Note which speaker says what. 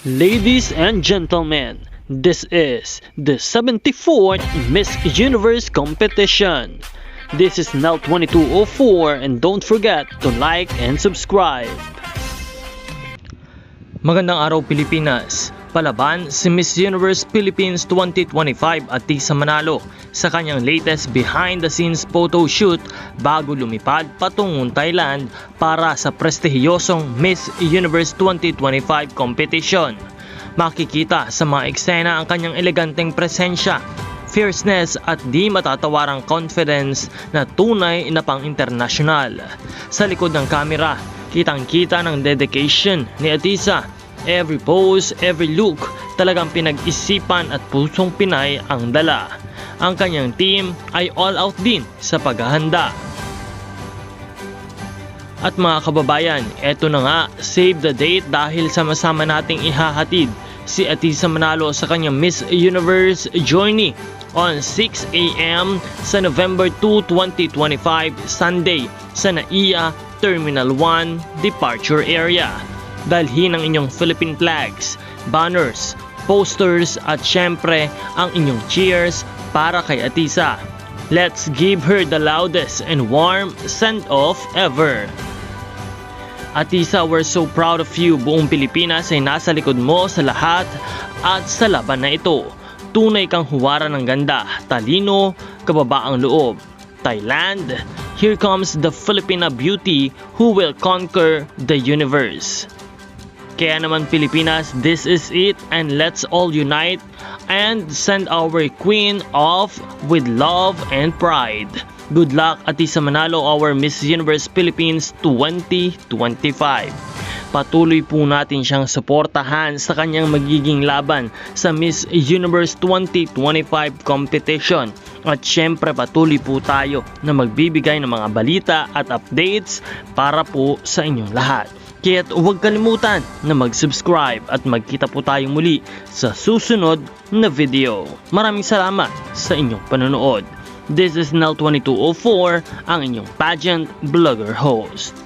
Speaker 1: Ladies and gentlemen, this is the 74th Miss Universe competition. This is Nell 2204 and don't forget to like and subscribe.
Speaker 2: Magandang araw Pilipinas! Palaban si Miss Universe Philippines 2025 Atisa Manalo sa kanyang latest behind the scenes photo shoot bago lumipad patungong Thailand para sa prestihiyosong Miss Universe 2025 competition. Makikita sa mga eksena ang kanyang eleganteng presensya, fierceness at di matatawarang confidence na tunay na pang-internasyonal. Sa likod ng kamera, kitang-kita ng dedication ni Atisa. Every pose, every look, talagang pinag-isipan at pusong Pinay ang dala. Ang kanyang team ay all out din sa paghahanda. At mga kababayan, eto na nga, save the date dahil sama-sama nating ihahatid si Atisa Manalo sa kanyang Miss Universe journey on 6 AM sa November 2, 2025, Sunday sa NAIA Terminal 1 Departure Area. Dalhin ang inyong Philippine flags, banners, posters at syempre ang inyong cheers para kay Atisa. Let's give her the loudest and warm send-off ever. Atisa, we're so proud of you. Buong Pilipinas ay nasa likod mo sa lahat at sa laban na ito. Tunay kang huwara ng ganda, talino, kababaang loob. Thailand, here comes the Filipina beauty who will conquer the universe. Kaya naman Pilipinas, this is it and let's all unite and send our queen off with love and pride. Good luck Atisa Manalo, our Miss Universe Philippines 2025. Patuloy po natin siyang suportahan sa kanyang magiging laban sa Miss Universe 2025 competition. At syempre patuloy po tayo na magbibigay ng mga balita at updates para po sa inyong lahat. Kaya't huwag kalimutan na mag-subscribe at magkita po tayong muli sa susunod na video. Maraming salamat sa inyong panonood. This is Nell 2204, ang inyong pageant blogger host.